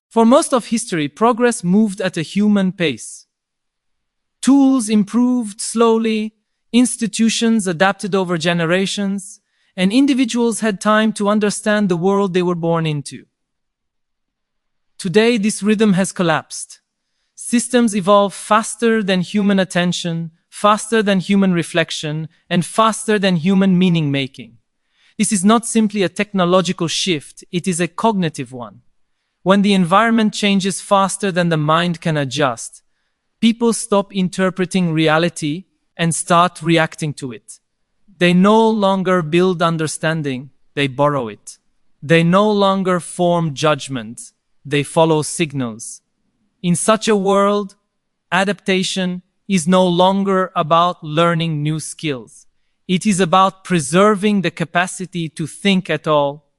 For most of history, progress moved at a human pace. Tools improved slowly, institutions adapted over generations, and individuals had time to understand the world they were born into. Today, this rhythm has collapsed. Systems evolve faster than human attention, faster than human reflection, and faster than human meaning-making. This is not simply a technological shift, it is a cognitive one. When the environment changes faster than the mind can adjust, people stop interpreting reality and start reacting to it. They no longer build understanding, they borrow it. They no longer form judgment, they follow signals. In such a world, adaptation is no longer about learning new skills. It is about preserving the capacity to think at all.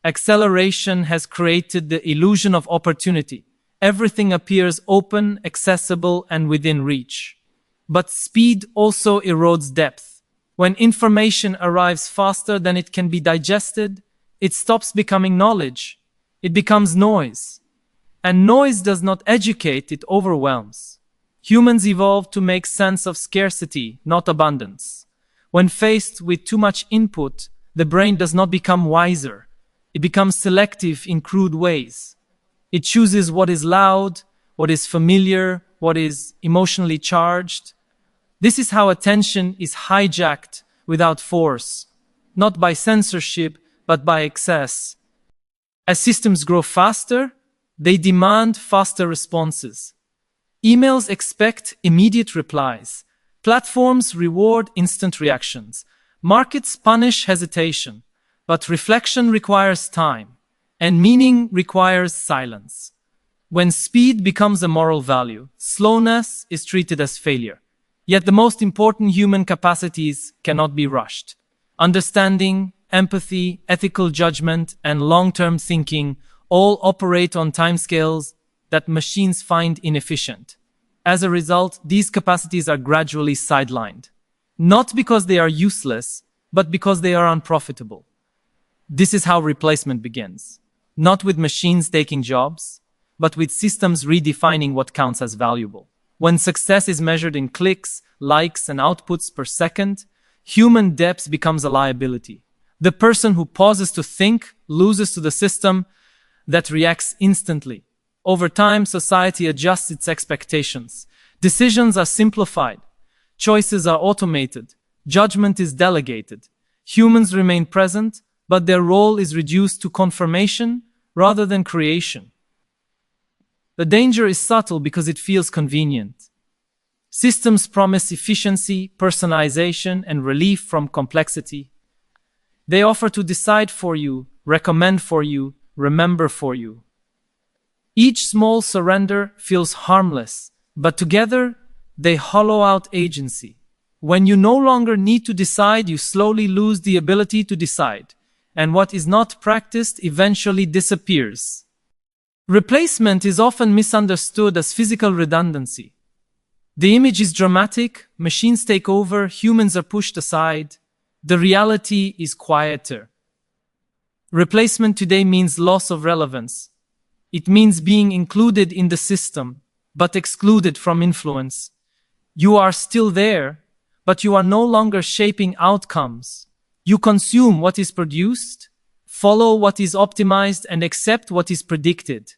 Acceleration has created the illusion of opportunity. Everything appears open, accessible, and within reach. But speed also erodes depth. When information arrives faster than it can be digested, it stops becoming knowledge. It becomes noise. And noise does not educate, it overwhelms. Humans evolved to make sense of scarcity, not abundance. When faced with too much input, the brain does not become wiser. It becomes selective in crude ways. It chooses what is loud, what is familiar, what is emotionally charged. This is how attention is hijacked without force, not by censorship, but by excess. As systems grow faster, they demand faster responses. Emails expect immediate replies. Platforms reward instant reactions. Markets punish hesitation. But reflection requires time, and meaning requires silence. When speed becomes a moral value, slowness is treated as failure. Yet the most important human capacities cannot be rushed. Understanding, empathy, ethical judgment, and long-term thinking all operate on timescales that machines find inefficient. As a result, these capacities are gradually sidelined. Not because they are useless, but because they are unprofitable. This is how replacement begins. Not with machines taking jobs, but with systems redefining what counts as valuable. When success is measured in clicks, likes, and outputs per second, human depth becomes a liability. The person who pauses to think loses to the system that reacts instantly. Over time, society adjusts its expectations. Decisions are simplified. Choices are automated. Judgment is delegated. Humans remain present, but their role is reduced to confirmation rather than creation. The danger is subtle because it feels convenient. Systems promise efficiency, personalization, and relief from complexity. They offer to decide for you, recommend for you, remember for you. Each small surrender feels harmless, but together they hollow out agency. When you no longer need to decide, you slowly lose the ability to decide, and what is not practiced eventually disappears. Replacement is often misunderstood as physical redundancy. The image is dramatic, machines take over, humans are pushed aside. The reality is quieter. Replacement today means loss of relevance. It means being included in the system, but excluded from influence. You are still there, but you are no longer shaping outcomes. You consume what is produced, follow what is optimized, and accept what is predicted.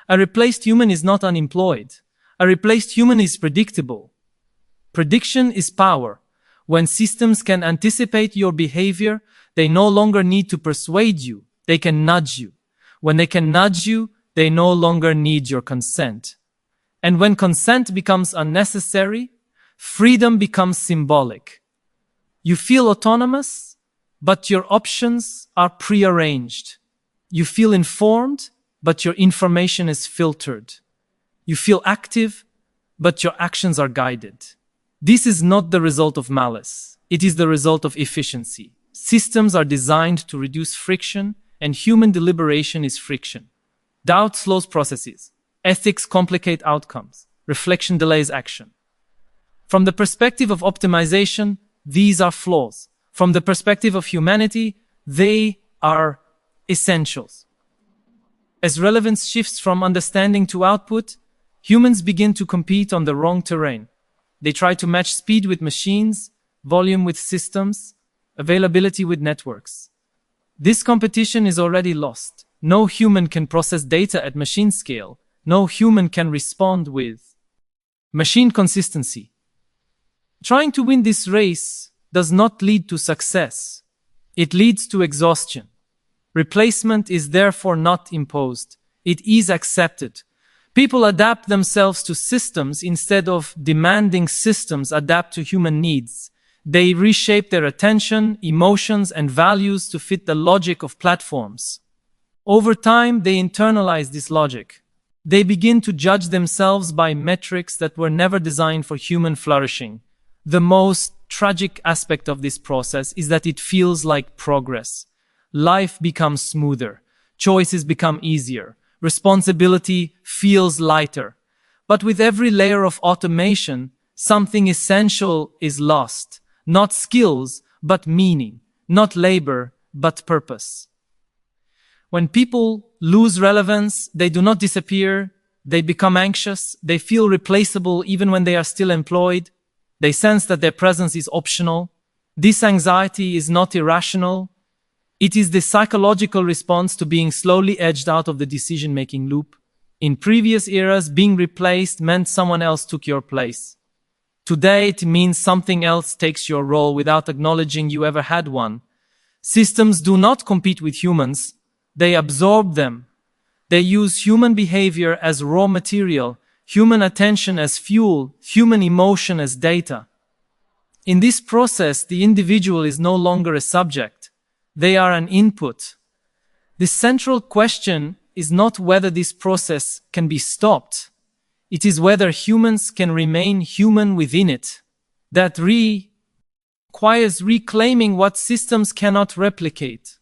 A replaced human is not unemployed. A replaced human is predictable. Prediction is power. When systems can anticipate your behavior, they no longer need to persuade you. They can nudge you. When they can nudge you, they no longer need your consent. And when consent becomes unnecessary, freedom becomes symbolic. You feel autonomous, but your options are prearranged. You feel informed, but your information is filtered. You feel active, but your actions are guided. This is not the result of malice. It is the result of efficiency. Systems are designed to reduce friction, and human deliberation is friction. Doubt slows processes. Ethics complicate outcomes. Reflection delays action. From the perspective of optimization, these are flaws. From the perspective of humanity, they are essentials. As relevance shifts from understanding to output, humans begin to compete on the wrong terrain. They try to match speed with machines, volume with systems, availability with networks. This competition is already lost. No human can process data at machine scale. No human can respond with machine consistency. Trying to win this race does not lead to success. It leads to exhaustion. Replacement is therefore not imposed. It is accepted. People adapt themselves to systems instead of demanding systems adapt to human needs. They reshape their attention, emotions, and values to fit the logic of platforms. Over time, they internalize this logic. They begin to judge themselves by metrics that were never designed for human flourishing. The most tragic aspect of this process is that it feels like progress. Life becomes smoother. Choices become easier. Responsibility feels lighter. But with every layer of automation, something essential is lost. Not skills, but meaning. Not labor, but purpose. When people lose relevance, they do not disappear. They become anxious. They feel replaceable even when they are still employed. They sense that their presence is optional. This anxiety is not irrational. It is the psychological response to being slowly edged out of the decision-making loop. In previous eras, being replaced meant someone else took your place. Today, it means something else takes your role without acknowledging you ever had one. Systems do not compete with humans. They absorb them. They use human behavior as raw material, human attention as fuel, human emotion as data. In this process, the individual is no longer a subject. They are an input. The central question is not whether this process can be stopped. It is whether humans can remain human within it. That requires reclaiming what systems cannot replicate: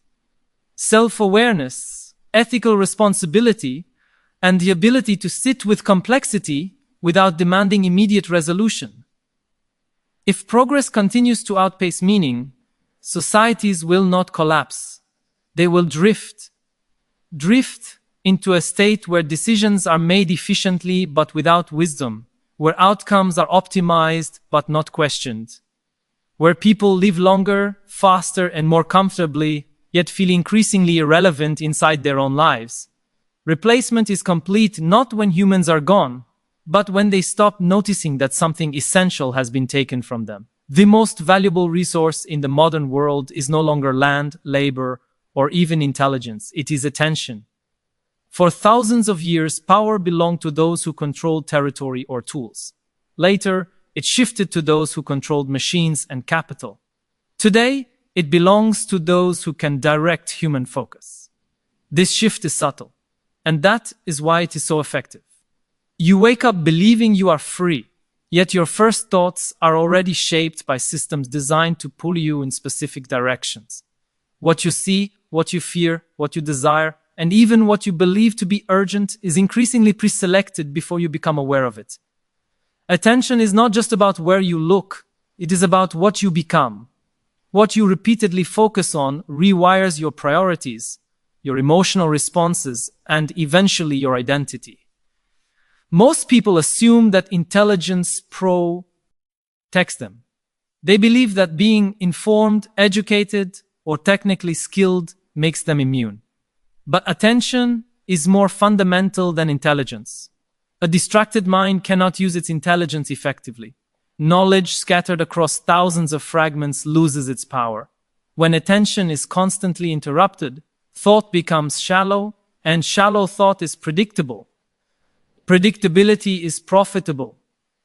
self-awareness, ethical responsibility, and the ability to sit with complexity without demanding immediate resolution. If progress continues to outpace meaning, societies will not collapse. They will drift into a state where decisions are made efficiently but without wisdom, where outcomes are optimized but not questioned, where people live longer, faster, and more comfortably, yet feel increasingly irrelevant inside their own lives. Replacement is complete not when humans are gone, but when they stop noticing that something essential has been taken from them. The most valuable resource in the modern world is no longer land, labor, or even intelligence. It is attention. For thousands of years, power belonged to those who controlled territory or tools. Later, it shifted to those who controlled machines and capital. Today, it belongs to those who can direct human focus. This shift is subtle, and that is why it is so effective. You wake up believing you are free, yet your first thoughts are already shaped by systems designed to pull you in specific directions. What you see, what you fear, what you desire, and even what you believe to be urgent is increasingly pre-selected before you become aware of it. Attention is not just about where you look, it is about what you become. What you repeatedly focus on rewires your priorities, your emotional responses, and eventually your identity. Most people assume that intelligence protects them. They believe that being informed, educated, or technically skilled makes them immune. But attention is more fundamental than intelligence. A distracted mind cannot use its intelligence effectively. Knowledge scattered across thousands of fragments loses its power. When attention is constantly interrupted, thought becomes shallow, and shallow thought is predictable. Predictability is profitable.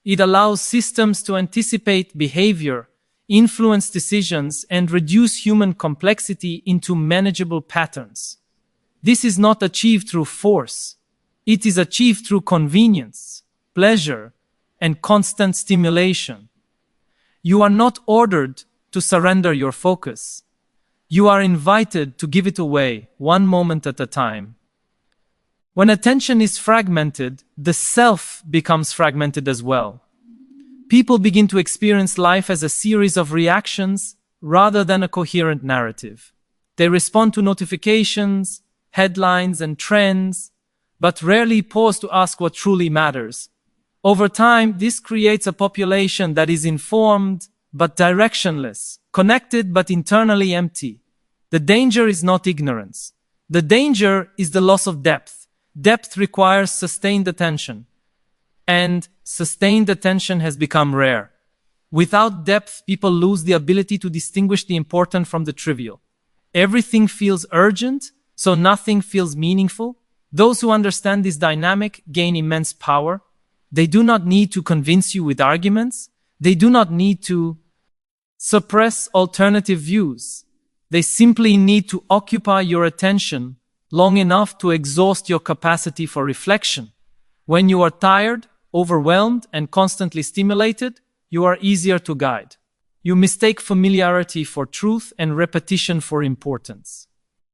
It allows systems to anticipate behavior, influence decisions, and reduce human complexity into manageable patterns. This is not achieved through force. It is achieved through convenience, pleasure, and constant stimulation. You are not ordered to surrender your focus. You are invited to give it away, one moment at a time. When attention is fragmented, the self becomes fragmented as well. People begin to experience life as a series of reactions rather than a coherent narrative. They respond to notifications, headlines, and trends, but rarely pause to ask what truly matters. Over time, this creates a population that is informed but directionless, connected but internally empty. The danger is not ignorance. The danger is the loss of depth. Depth requires sustained attention, and sustained attention has become rare. Without depth, people lose the ability to distinguish the important from the trivial. Everything feels urgent, so nothing feels meaningful. Those who understand this dynamic gain immense power. They do not need to convince you with arguments. They do not need to suppress alternative views. They simply need to occupy your attention long enough to exhaust your capacity for reflection. When you are tired, overwhelmed, and constantly stimulated, you are easier to guide. You mistake familiarity for truth and repetition for importance.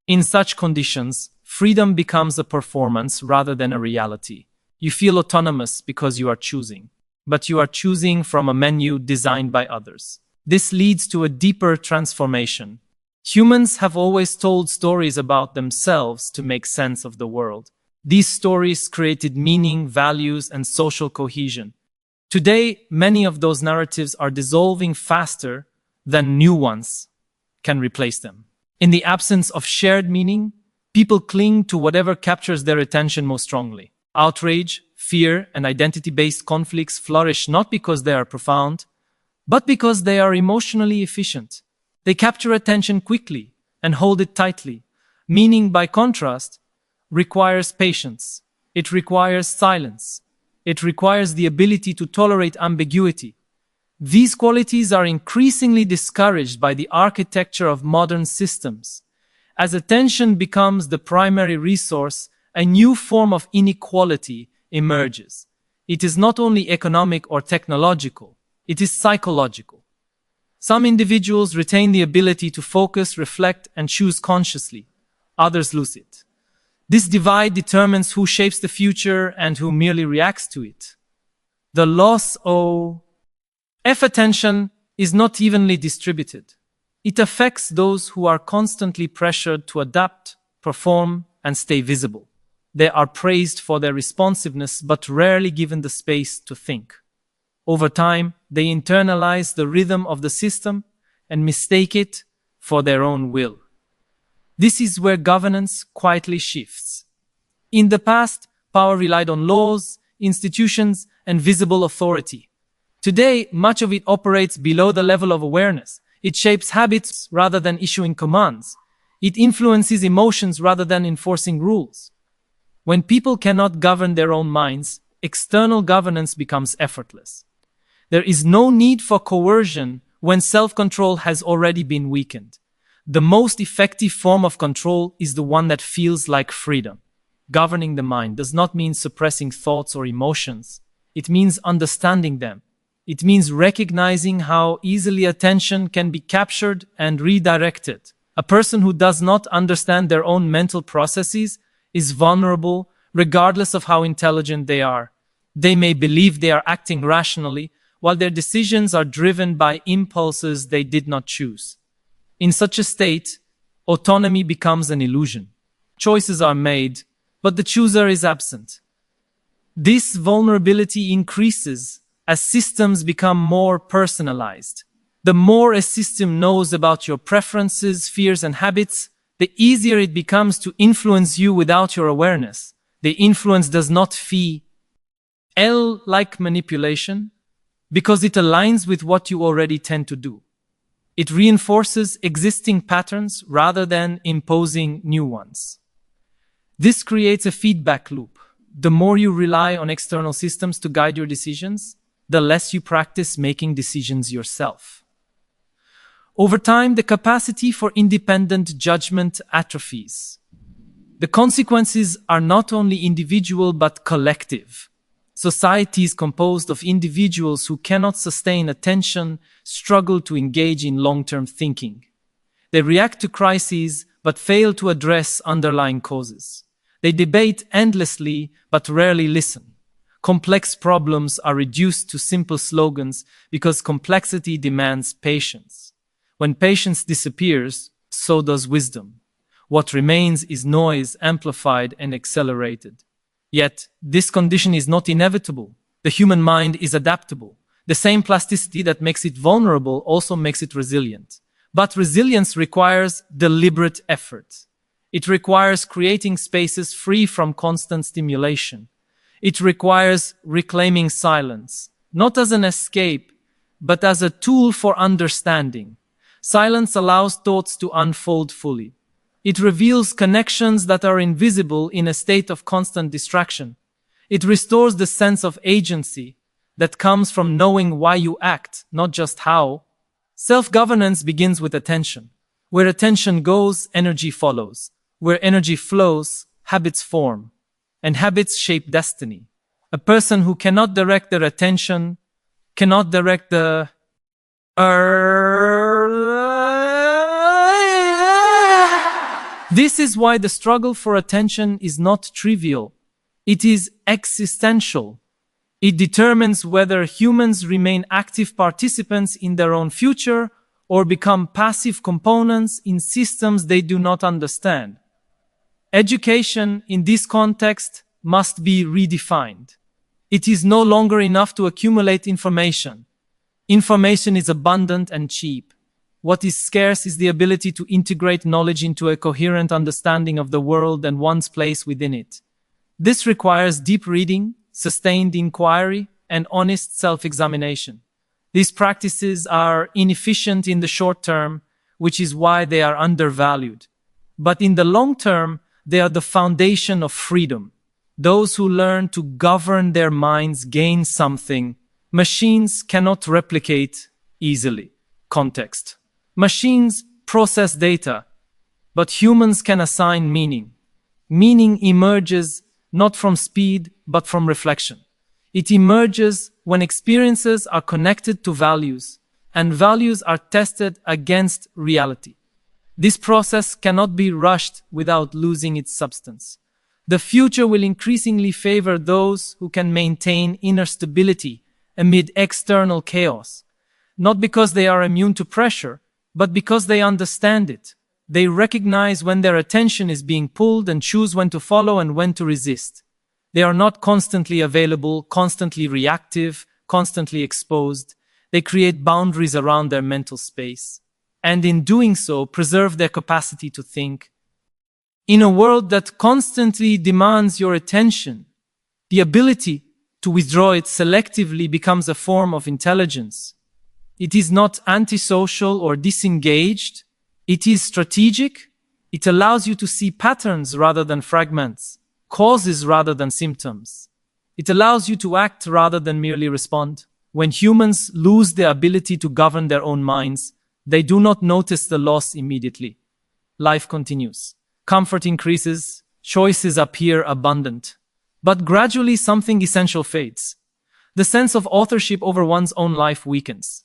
In such conditions, freedom becomes a performance rather than a reality. You feel autonomous because you are choosing, but you are choosing from a menu designed by others. This leads to a deeper transformation. Humans have always told stories about themselves to make sense of the world. These stories created meaning, values, and social cohesion. Today, many of those narratives are dissolving faster than new ones can replace them. In the absence of shared meaning, people cling to whatever captures their attention most strongly. Outrage, fear, and identity-based conflicts flourish not because they are profound, but because they are emotionally efficient. They capture attention quickly and hold it tightly. Meaning, by contrast, requires patience. It requires silence. It requires the ability to tolerate ambiguity. These qualities are increasingly discouraged by the architecture of modern systems. As attention becomes the primary resource, a new form of inequality emerges. It is not only economic or technological, it is psychological. Some individuals retain the ability to focus, reflect, and choose consciously. Others lose it. This divide determines who shapes the future and who merely reacts to it. The loss of attention is not evenly distributed. It affects those who are constantly pressured to adapt, perform, and stay visible. They are praised for their responsiveness but rarely given the space to think. Over time, they internalize the rhythm of the system and mistake it for their own will. This is where governance quietly shifts. In the past, power relied on laws, institutions, and visible authority. Today, much of it operates below the level of awareness. It shapes habits rather than issuing commands. It influences emotions rather than enforcing rules. When people cannot govern their own minds, external governance becomes effortless. There is no need for coercion when self-control has already been weakened. The most effective form of control is the one that feels like freedom. Governing the mind does not mean suppressing thoughts or emotions. It means understanding them. It means recognizing how easily attention can be captured and redirected. A person who does not understand their own mental processes is vulnerable regardless of how intelligent they are. They may believe they are acting rationally, while their decisions are driven by impulses they did not choose. In such a state, autonomy becomes an illusion. Choices are made, but the chooser is absent. This vulnerability increases as systems become more personalized. The more a system knows about your preferences, fears, and habits, the easier it becomes to influence you without your awareness. The influence does not feel like manipulation because it aligns with what you already tend to do. It reinforces existing patterns rather than imposing new ones. This creates a feedback loop. The more you rely on external systems to guide your decisions, the less you practice making decisions yourself. Over time, the capacity for independent judgment atrophies. The consequences are not only individual but collective. Societies composed of individuals who cannot sustain attention struggle to engage in long-term thinking. They react to crises but fail to address underlying causes. They debate endlessly but rarely listen. Complex problems are reduced to simple slogans because complexity demands patience. When patience disappears, so does wisdom. What remains is noise amplified and accelerated. Yet, this condition is not inevitable. The human mind is adaptable. The same plasticity that makes it vulnerable also makes it resilient. But resilience requires deliberate effort. It requires creating spaces free from constant stimulation. It requires reclaiming silence, not as an escape, but as a tool for understanding. Silence allows thoughts to unfold fully. It reveals connections that are invisible in a state of constant distraction. It restores the sense of agency that comes from knowing why you act, not just how. Self-governance begins with attention. Where attention goes, energy follows. Where energy flows, habits form. And habits shape destiny. A person who cannot direct their attention cannot direct the This is why the struggle for attention is not trivial. It is existential. It determines whether humans remain active participants in their own future or become passive components in systems they do not understand. Education, in this context, must be redefined. It is no longer enough to accumulate information. Information is abundant and cheap. What is scarce is the ability to integrate knowledge into a coherent understanding of the world and one's place within it. This requires deep reading, sustained inquiry, and honest self-examination. These practices are inefficient in the short term, which is why they are undervalued. But in the long term, they are the foundation of freedom. Those who learn to govern their minds gain something machines cannot replicate easily. Context. Machines process data, but humans can assign meaning. Meaning emerges not from speed, but from reflection. It emerges when experiences are connected to values, and values are tested against reality. This process cannot be rushed without losing its substance. The future will increasingly favor those who can maintain inner stability amid external chaos, not because they are immune to pressure, but because they understand it. They recognize when their attention is being pulled and choose when to follow and when to resist. They are not constantly available, constantly reactive, constantly exposed. They create boundaries around their mental space, and in doing so, preserve their capacity to think. In a world that constantly demands your attention, the ability to withdraw it selectively becomes a form of intelligence. It is not antisocial or disengaged. It is strategic. It allows you to see patterns rather than fragments, causes rather than symptoms. It allows you to act rather than merely respond. When humans lose the ability to govern their own minds, they do not notice the loss immediately. Life continues. Comfort increases, choices appear abundant. But gradually something essential fades. The sense of authorship over one's own life weakens.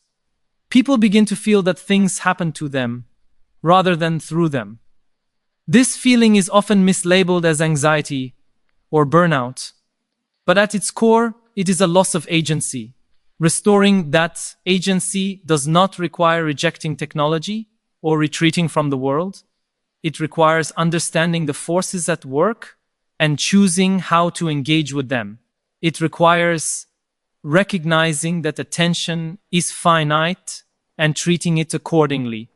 People begin to feel that things happen to them, rather than through them. This feeling is often mislabeled as anxiety or burnout, but at its core, it is a loss of agency. Restoring that agency does not require rejecting technology or retreating from the world. It requires understanding the forces at work and choosing how to engage with them. It requires recognizing that attention is finite and treating it accordingly.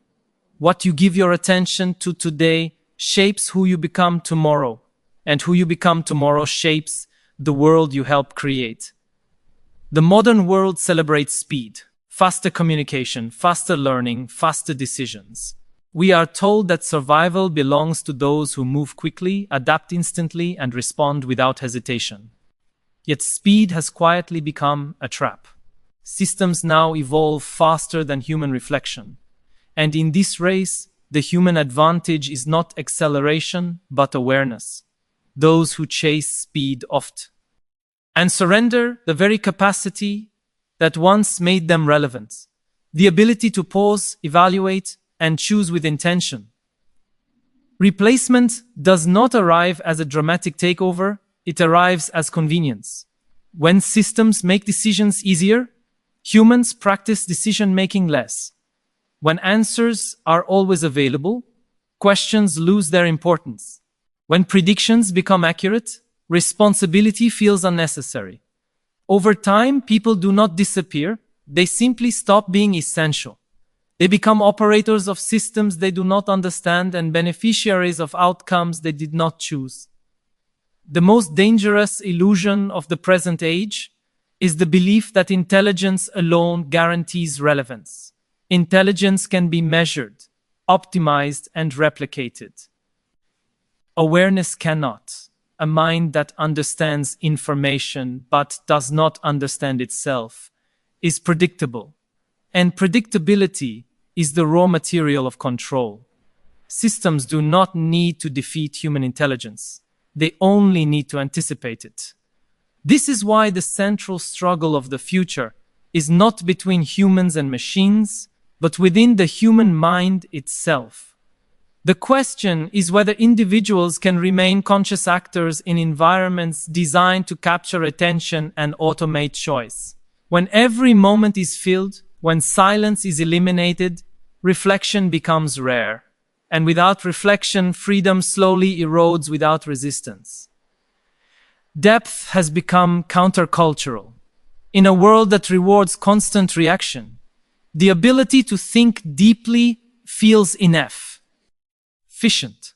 What you give your attention to today shapes who you become tomorrow, and who you become tomorrow shapes the world you help create. The modern world celebrates speed, faster communication, faster learning, faster decisions. We are told that survival belongs to those who move quickly, adapt instantly, and respond without hesitation. Yet speed has quietly become a trap. Systems now evolve faster than human reflection. And in this race, the human advantage is not acceleration, but awareness. Those who chase speed oft and surrender the very capacity that once made them relevant. The ability to pause, evaluate, and choose with intention. Replacement does not arrive as a dramatic takeover, it arrives as convenience. When systems make decisions easier, humans practice decision-making less. When answers are always available, questions lose their importance. When predictions become accurate, responsibility feels unnecessary. Over time, people do not disappear, they simply stop being essential. They become operators of systems they do not understand and beneficiaries of outcomes they did not choose. The most dangerous illusion of the present age is the belief that intelligence alone guarantees relevance. Intelligence can be measured, optimized, and replicated. Awareness cannot. A mind that understands information but does not understand itself is predictable, and predictability is the raw material of control. Systems do not need to defeat human intelligence. They only need to anticipate it. This is why the central struggle of the future is not between humans and machines, but within the human mind itself. The question is whether individuals can remain conscious actors in environments designed to capture attention and automate choice. When every moment is filled, when silence is eliminated, reflection becomes rare. And without reflection, freedom slowly erodes without resistance. Depth has become countercultural. In a world that rewards constant reaction, the ability to think deeply feels inefficient.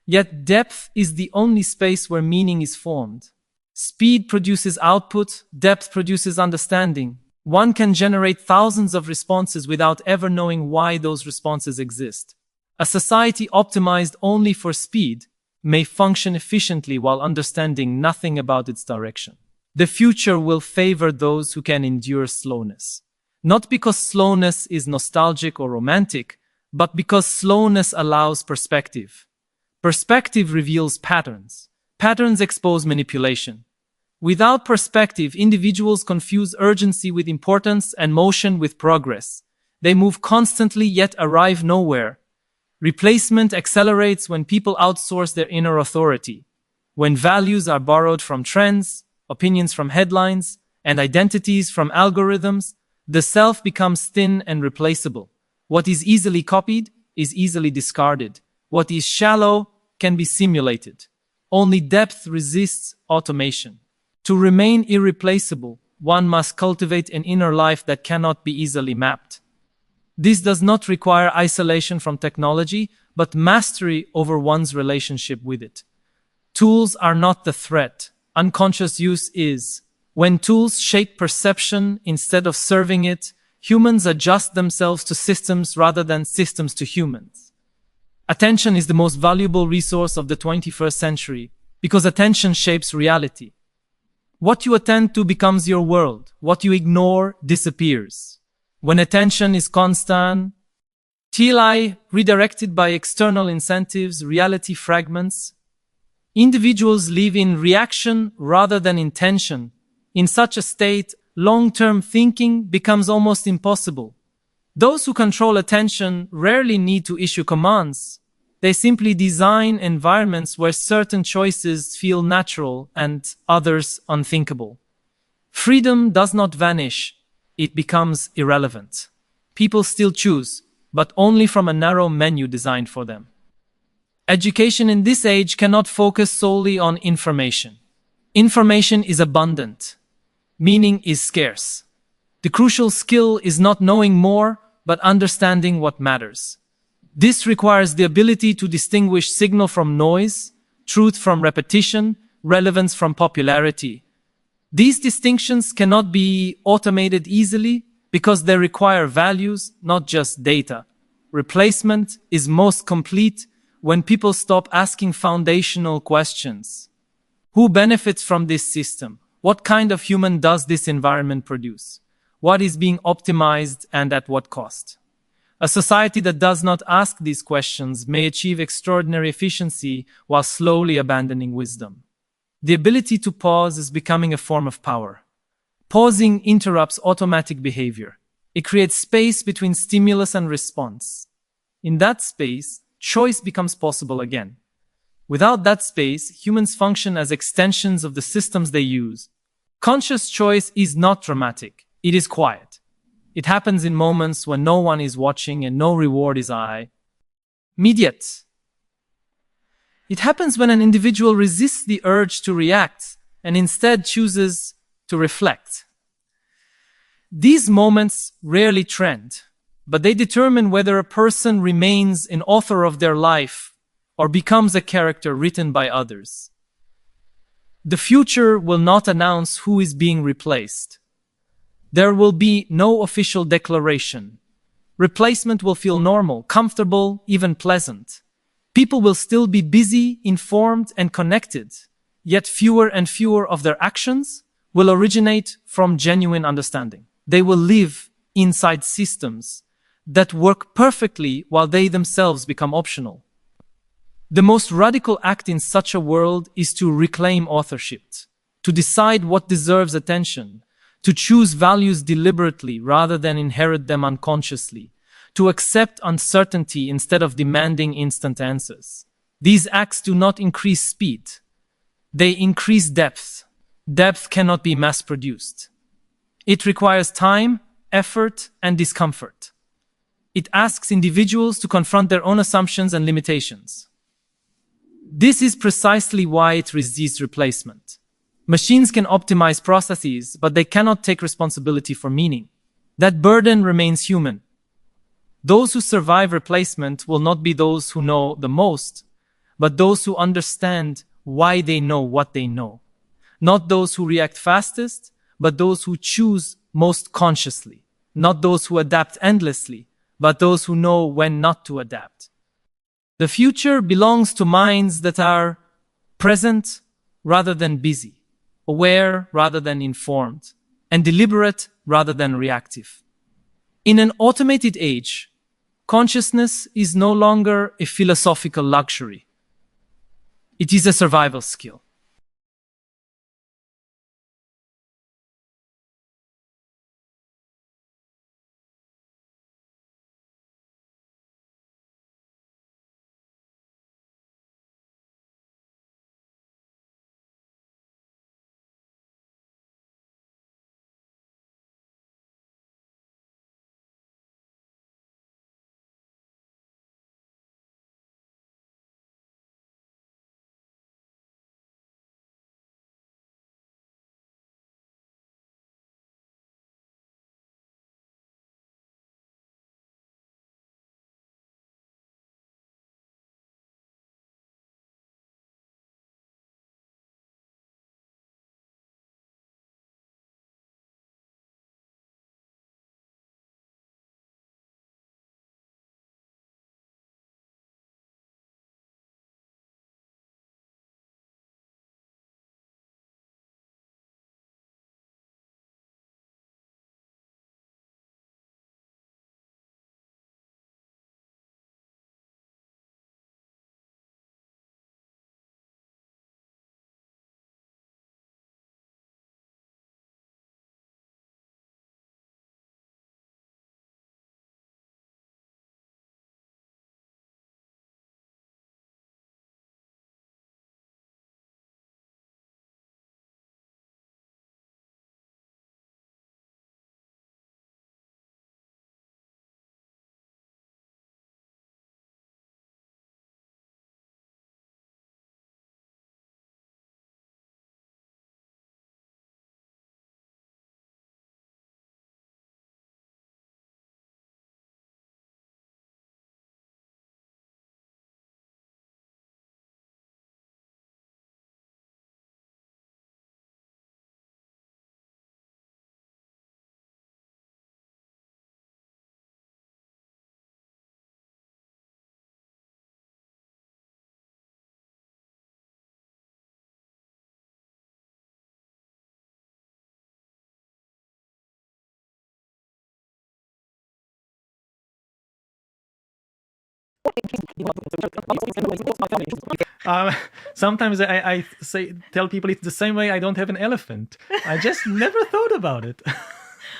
Yet depth is the only space where meaning is formed. Speed produces output, depth produces understanding. One can generate thousands of responses without ever knowing why those responses exist. A society optimized only for speed may function efficiently while understanding nothing about its direction. The future will favor those who can endure slowness. Not because slowness is nostalgic or romantic, but because slowness allows perspective. Perspective reveals patterns. Patterns expose manipulation. Without perspective, individuals confuse urgency with importance and motion with progress. They move constantly yet arrive nowhere. Replacement accelerates when people outsource their inner authority. When values are borrowed from trends, opinions from headlines, and identities from algorithms, the self becomes thin and replaceable. What is easily copied is easily discarded. What is shallow can be simulated. Only depth resists automation. To remain irreplaceable, one must cultivate an inner life that cannot be easily mapped. This does not require isolation from technology, but mastery over one's relationship with it. Tools are not the threat. Unconscious use is. When tools shape perception instead of serving it, humans adjust themselves to systems rather than systems to humans. Attention is the most valuable resource of the 21st century because attention shapes reality. What you attend to becomes your world. What you ignore disappears. When attention is constant, redirected by external incentives, reality fragments. Individuals live in reaction rather than intention. In such a state, long-term thinking becomes almost impossible. Those who control attention rarely need to issue commands. They simply design environments where certain choices feel natural and others unthinkable. Freedom does not vanish. It becomes irrelevant. People still choose, but only from a narrow menu designed for them. Education in this age cannot focus solely on information. Information is abundant. Meaning is scarce. The crucial skill is not knowing more, but understanding what matters. This requires the ability to distinguish signal from noise, truth from repetition, relevance from popularity. These distinctions cannot be automated easily because they require values, not just data. Replacement is most complete when people stop asking foundational questions. Who benefits from this system? What kind of human does this environment produce? What is being optimized and at what cost? A society that does not ask these questions may achieve extraordinary efficiency while slowly abandoning wisdom. The ability to pause is becoming a form of power. Pausing interrupts automatic behavior. It creates space between stimulus and response. In that space, choice becomes possible again. Without that space, humans function as extensions of the systems they use. Conscious choice is not dramatic. It is quiet. It happens in moments when no one is watching and no reward is high. Immediate. It happens when an individual resists the urge to react and instead chooses to reflect. These moments rarely trend, but they determine whether a person remains an author of their life or becomes a character written by others. The future will not announce who is being replaced. There will be no official declaration. Replacement will feel normal, comfortable, even pleasant. People will still be busy, informed, and connected, yet fewer and fewer of their actions will originate from genuine understanding. They will live inside systems that work perfectly while they themselves become optional. The most radical act in such a world is to reclaim authorship, to decide what deserves attention, to choose values deliberately rather than inherit them unconsciously, to accept uncertainty instead of demanding instant answers. These acts do not increase speed. They increase depth. Depth cannot be mass-produced. It requires time, effort, and discomfort. It asks individuals to confront their own assumptions and limitations. This is precisely why it resists replacement. Machines can optimize processes, but they cannot take responsibility for meaning. That burden remains human. Those who survive replacement will not be those who know the most, but those who understand why they know what they know. Not those who react fastest, but those who choose most consciously. Not those who adapt endlessly, but those who know when not to adapt. The future belongs to minds that are present rather than busy, aware rather than informed, and deliberate rather than reactive. In an automated age, consciousness is no longer a philosophical luxury. It is a survival skill. Um, Sometimes I tell people it's the same way I don't have an elephant. I just never thought about it.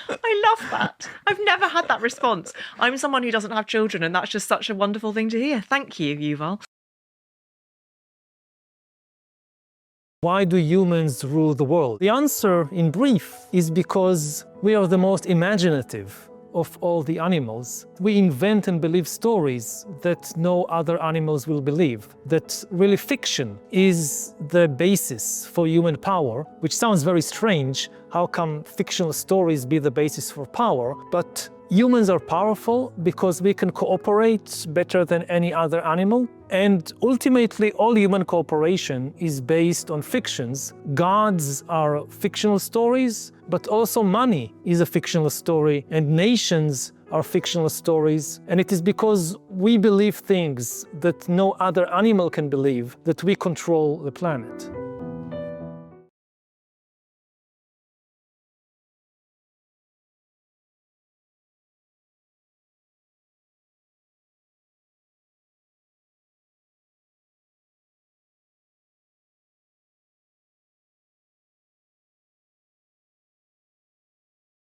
I love that. I've never had that response. I'm someone who doesn't have children, and that's just such a wonderful thing to hear. Thank you, Yuval. Why do humans rule the world? The answer, in brief, is because we are the most imaginative. of all the animals. We invent and believe stories that no other animals will believe. That really fiction is the basis for human power, which sounds very strange. How come fictional stories be the basis for power? But humans are powerful because we can cooperate better than any other animal. And ultimately, all human cooperation is based on fictions. Gods are fictional stories, but also money is a fictional story, and nations are fictional stories. And it is because we believe things that no other animal can believe that we control the planet.